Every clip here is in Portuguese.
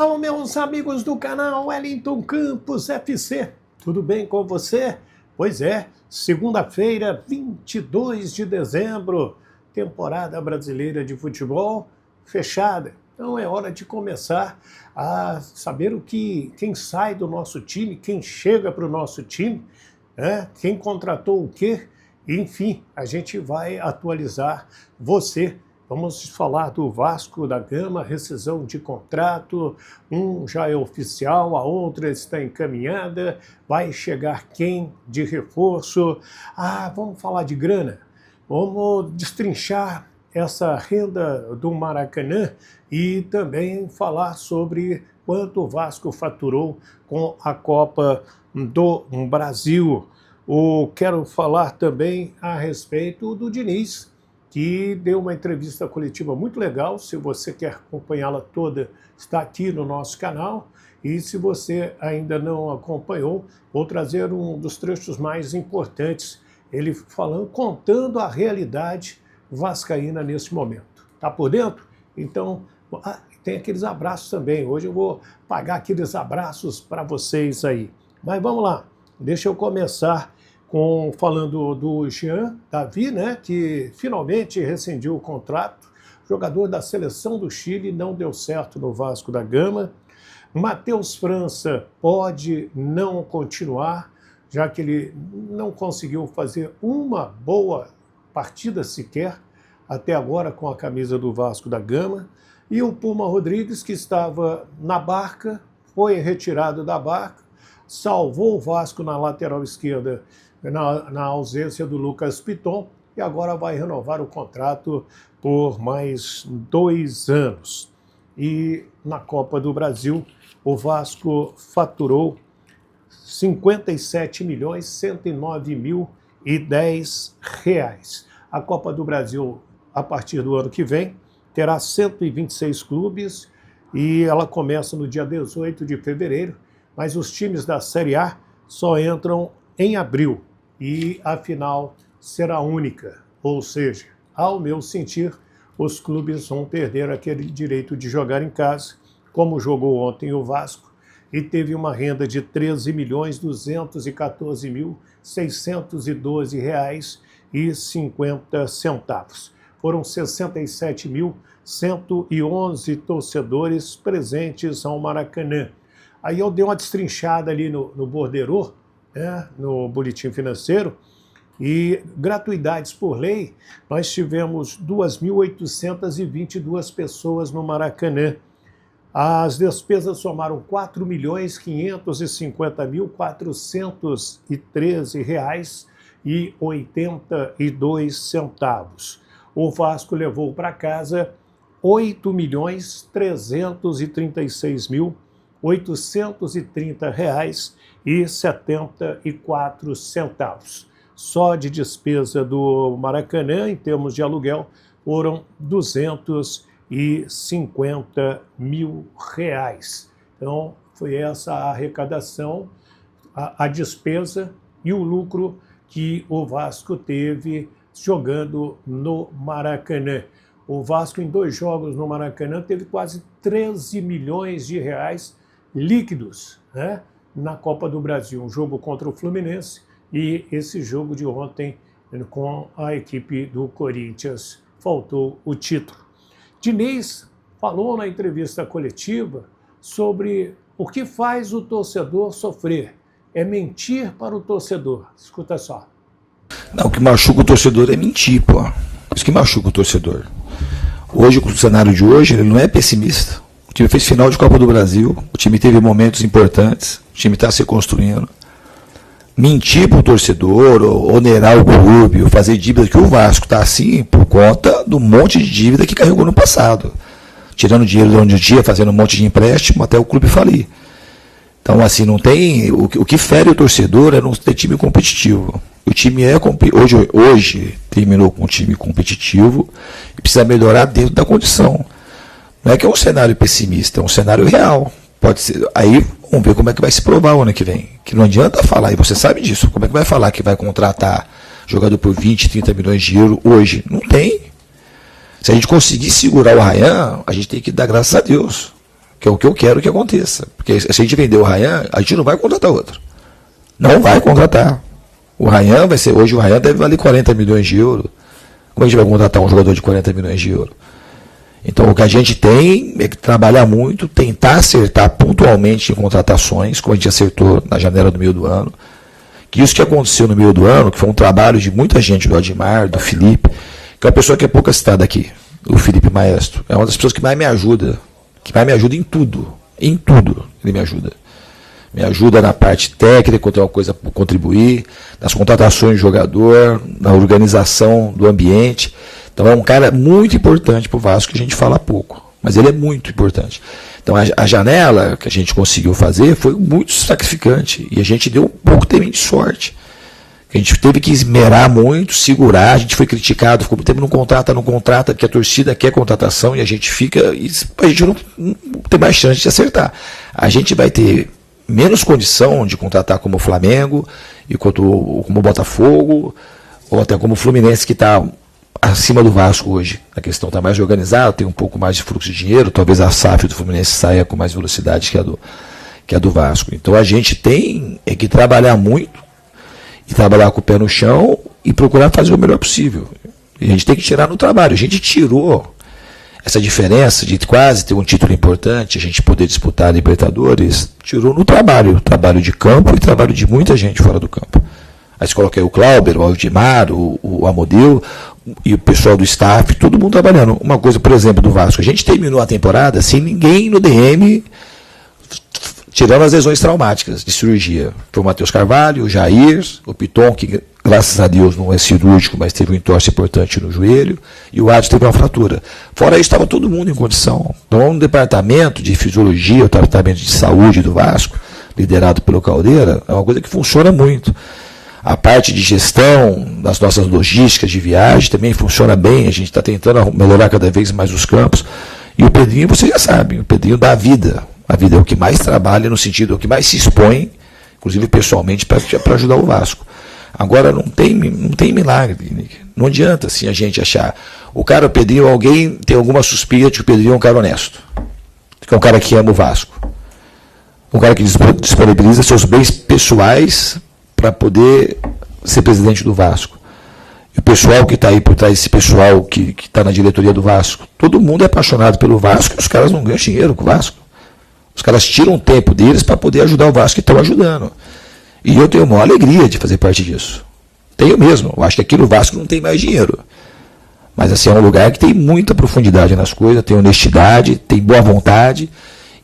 Alô, meus amigos do canal Wellington Campos FC, tudo bem com você? Pois é, segunda-feira, 22 de dezembro, temporada brasileira de futebol fechada. Então é hora de começar a saber quem sai do nosso time, quem chega para o nosso time, quem contratou o quê. Enfim, a gente vai atualizar você. Vamos falar do Vasco da Gama, rescisão de contrato, um já é oficial, a outra está encaminhada, vai chegar quem de reforço? Vamos falar de grana, vamos destrinchar essa renda do Maracanã e também falar sobre quanto o Vasco faturou com a Copa do Brasil. Quero falar também a respeito do Diniz, que deu uma entrevista coletiva muito legal. Se você quer acompanhá-la toda, está aqui no nosso canal. E se você ainda não acompanhou, vou trazer um dos trechos mais importantes, ele falando, contando a realidade vascaína nesse momento. Tá por dentro? Então, tem aqueles abraços também. Hoje eu vou pagar aqueles abraços para vocês aí. Mas vamos lá, deixa eu começar falando do Jean Davi, que finalmente rescindiu o contrato. Jogador da seleção do Chile, não deu certo no Vasco da Gama. Matheus França pode não continuar, já que ele não conseguiu fazer uma boa partida sequer, até agora com a camisa do Vasco da Gama. E o Puma Rodrigues, que estava na barca, foi retirado da barca, salvou o Vasco na lateral esquerda, na ausência do Lucas Piton, e agora vai renovar o contrato por mais 2 anos. E na Copa do Brasil, o Vasco faturou R$ 57.109.010. A Copa do Brasil, a partir do ano que vem, terá 126 clubes e ela começa no dia 18 de fevereiro, mas os times da Série A só entram em abril. E a final será única, ou seja, ao meu sentir, os clubes vão perder aquele direito de jogar em casa, como jogou ontem o Vasco, e teve uma renda de R$ 13.214.612,50. Foram 67.111 torcedores presentes ao Maracanã. Aí eu dei uma destrinchada ali no borderô, no boletim financeiro, e gratuidades por lei, nós tivemos 2.822 pessoas no Maracanã. As despesas somaram R$ 4.550.413,82. O Vasco levou para casa R$ 8.336.830,74. Só de despesa do Maracanã, em termos de aluguel, foram R$ 250 mil. Então, foi essa a arrecadação, a despesa e o lucro que o Vasco teve jogando no Maracanã. O Vasco, em 2 jogos no Maracanã, teve quase 13 milhões de reais líquidos, na Copa do Brasil. Um jogo contra o Fluminense e esse jogo de ontem com a equipe do Corinthians. Faltou o título. Diniz falou na entrevista coletiva sobre o que faz o torcedor sofrer. É mentir para o torcedor. Escuta só. Não, o que machuca o torcedor é mentir, pô. Isso que machuca o torcedor. Hoje, com o cenário de hoje, ele não é pessimista. O time fez final de Copa do Brasil, o time teve momentos importantes, o time está se construindo. Mentir para o torcedor, ou onerar o clube, ou fazer dívida, que o Vasco está assim por conta do monte de dívida que carregou no passado. Tirando dinheiro de onde tinha, fazendo um monte de empréstimo até o clube falir. Então, assim, não tem. O que fere o torcedor é não ter time competitivo. O time hoje terminou com um time competitivo e precisa melhorar dentro da condição. Não é que é um cenário pessimista, é um cenário real. Pode ser. Aí vamos ver como é que vai se provar o ano que vem. Que não adianta falar, e você sabe disso, como é que vai falar que vai contratar jogador por 20, 30 milhões de euros hoje? Não tem. Se a gente conseguir segurar o Ryan, a gente tem que dar graças a Deus. que é o que eu quero que aconteça. Porque se a gente vender o Ryan, a gente não vai contratar outro. Não vai contratar. O Ryan vai ser, hoje o Ryan deve valer 40 milhões de euros. Como a gente vai contratar um jogador de 40 milhões de euros? Então o que a gente tem é que trabalhar muito, tentar acertar pontualmente em contratações, como a gente acertou na janela do meio do ano. Que isso que aconteceu no meio do ano, que foi um trabalho de muita gente, do Admar, do Felipe, que é uma pessoa que é pouco citada aqui, o Felipe Maestro. É uma das pessoas que mais me ajuda em tudo. Em tudo ele me ajuda. Me ajuda na parte técnica, quando tem uma coisa para contribuir, nas contratações de jogador, na organização do ambiente. Então é um cara muito importante para o Vasco, que a gente fala pouco, mas ele é muito importante. Então a janela que a gente conseguiu fazer foi muito sacrificante e a gente deu um pouco também de sorte. A gente teve que esmerar muito, segurar, a gente foi criticado, ficou muito tempo não contrata, porque a torcida quer contratação e a gente fica, e a gente não tem mais chance de acertar. A gente vai ter menos condição de contratar como o Flamengo, e como o Botafogo, ou até como o Fluminense, que está acima do Vasco hoje. A questão está mais organizada, tem um pouco mais de fluxo de dinheiro, talvez a SAF do Fluminense saia com mais velocidade que a do Vasco. Então a gente tem que trabalhar muito, e trabalhar com o pé no chão, e procurar fazer o melhor possível. E a gente tem que tirar no trabalho. A gente tirou essa diferença de quase ter um título importante, a gente poder disputar a Libertadores, tirou no trabalho de campo e trabalho de muita gente fora do campo. Aí você coloca aí o Clauber, o Aldimar, o Amodeu e o pessoal do staff, todo mundo trabalhando. Uma coisa, por exemplo, do Vasco, a gente terminou a temporada sem ninguém no DM, tirando as lesões traumáticas de cirurgia. Foi o Matheus Carvalho, o Jair, o Piton, que graças a Deus não é cirúrgico, mas teve um entorse importante no joelho, e o Adson teve uma fratura. Fora isso, estava todo mundo em condição. Então, no departamento de fisiologia, o departamento de saúde do Vasco, liderado pelo Caldeira, é uma coisa que funciona muito. A parte de gestão das nossas logísticas de viagem também funciona bem, a gente está tentando melhorar cada vez mais os campos. E o Pedrinho, você já sabe, o Pedrinho dá a vida. A vida é o que mais trabalha, no sentido, é o que mais se expõe, inclusive pessoalmente, para ajudar o Vasco. Agora, não tem milagre, Nick. Não adianta assim, a gente achar. O Pedrinho, alguém tem alguma suspeita de que o Pedrinho é um cara honesto, que é um cara que ama o Vasco. Um cara que disponibiliza seus bens pessoais para poder ser presidente do Vasco. E o pessoal que está aí por trás, esse pessoal que está na diretoria do Vasco, todo mundo é apaixonado pelo Vasco, e os caras não ganham dinheiro com o Vasco. Os caras tiram o tempo deles para poder ajudar o Vasco, que estão ajudando. E eu tenho a maior alegria de fazer parte disso. Tenho mesmo. Eu acho que aqui no Vasco não tem mais dinheiro. Mas assim, é um lugar que tem muita profundidade nas coisas, tem honestidade, tem boa vontade.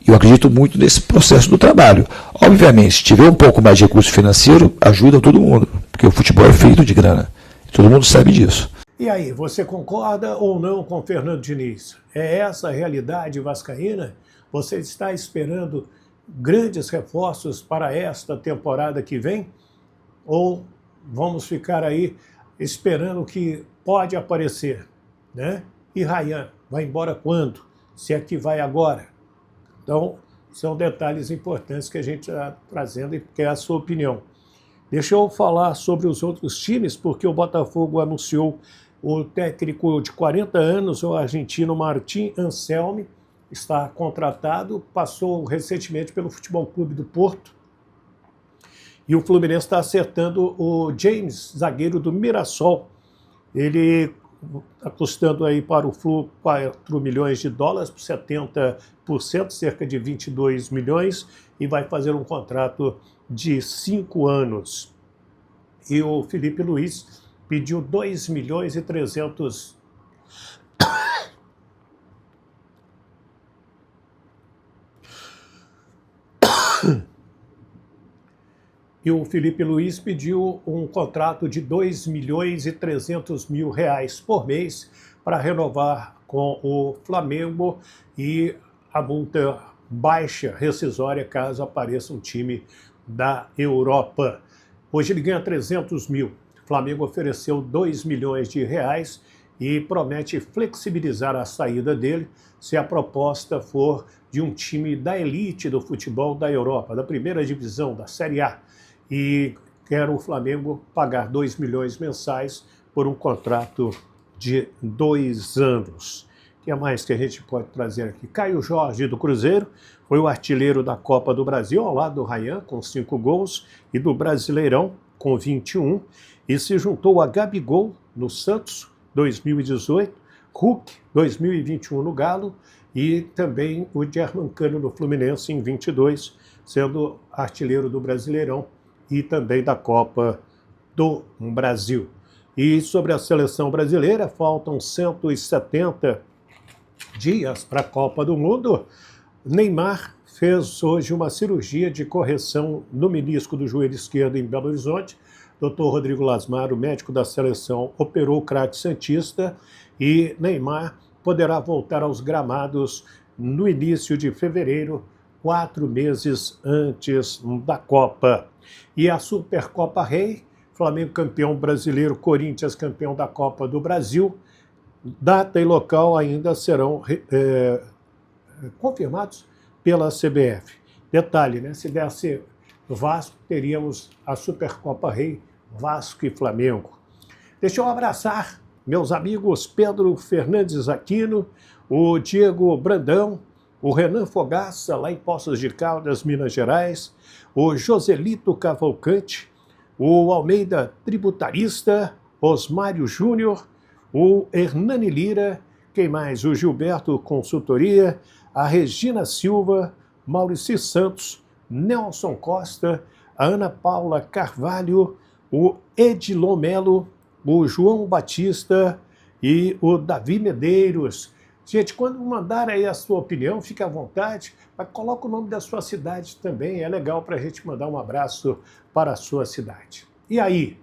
E eu acredito muito nesse processo do trabalho. Obviamente, se tiver um pouco mais de recurso financeiro, ajuda todo mundo. Porque o futebol é feito de grana. E todo mundo sabe disso. E aí, você concorda ou não com o Fernando Diniz? É essa a realidade vascaína? Você está esperando grandes reforços para esta temporada que vem? Ou vamos ficar aí esperando o que pode aparecer, né? E Ryan vai embora quando? Se é que vai agora? Então, são detalhes importantes que a gente está trazendo e quer a sua opinião. Deixa eu falar sobre os outros times, porque o Botafogo anunciou o técnico de 40 anos, o argentino Martín Anselmi, está contratado, passou recentemente pelo Futebol Clube do Porto. E o Fluminense está acertando o James, zagueiro do Mirassol. Ele está custando aí para o Flu 4 milhões de dólares, por 70%, cerca de 22 milhões, e vai fazer um contrato de 5 anos. E o Felipe Luiz pediu 2 milhões e 300 E o Felipe Luiz pediu um contrato de 2 milhões e 300 mil reais por mês para renovar com o Flamengo e a multa baixa, rescisória, caso apareça um time da Europa. Hoje ele ganha 300 mil. O Flamengo ofereceu 2 milhões de reais e promete flexibilizar a saída dele se a proposta for de um time da elite do futebol da Europa, da primeira divisão, da Série A. E quer o Flamengo pagar 2 milhões mensais por um contrato de 2 anos. que mais que a gente pode trazer aqui? Caio Jorge, do Cruzeiro, foi o artilheiro da Copa do Brasil, ao lado do Ryan, com 5 gols, e do Brasileirão, com 21, e se juntou a Gabigol, no Santos, 2018, Hulk, 2021, no Galo, e também o Germancano, no Fluminense, em 22, sendo artilheiro do Brasileirão e também da Copa do Brasil. E sobre a seleção brasileira, faltam 170 dias para a Copa do Mundo. Neymar fez hoje uma cirurgia de correção no menisco do joelho esquerdo em Belo Horizonte. Dr. Rodrigo Lasmar, o médico da seleção, operou o craque santista e Neymar poderá voltar aos gramados no início de fevereiro, 4 meses antes da Copa. E a Supercopa Rei, Flamengo campeão brasileiro, Corinthians campeão da Copa do Brasil, data e local ainda serão confirmados pela CBF. Detalhe, né? Se desse Vasco, teríamos a Supercopa Rei, Vasco e Flamengo. Deixa eu abraçar meus amigos Pedro Fernandes Aquino, o Diego Brandão, o Renan Fogaça, lá em Poços de Caldas, Minas Gerais, o Joselito Cavalcante, o Almeida Tributarista, Osmário Júnior, o Hernani Lira, quem mais? O Gilberto Consultoria, a Regina Silva, Maurici Santos, Nelson Costa, a Ana Paula Carvalho, o Edilon Melo, o João Batista e o Davi Medeiros. Gente, quando mandar aí a sua opinião, fique à vontade, mas coloca o nome da sua cidade também, é legal para a gente mandar um abraço para a sua cidade. E aí,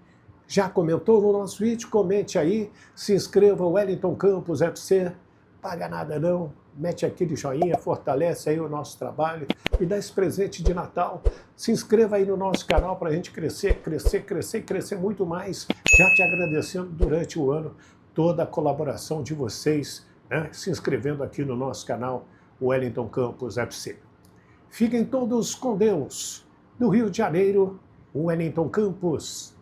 já comentou no nosso vídeo? Comente aí, se inscreva, Wellington Campos FC, paga nada não, mete aquele joinha, fortalece aí o nosso trabalho, me dá esse presente de Natal, se inscreva aí no nosso canal para a gente crescer, crescer, crescer, crescer muito mais, já te agradecendo durante o ano toda a colaboração de vocês, né, se inscrevendo aqui no nosso canal Wellington Campos FC. Fiquem todos com Deus. Do Rio de Janeiro, Wellington Campos.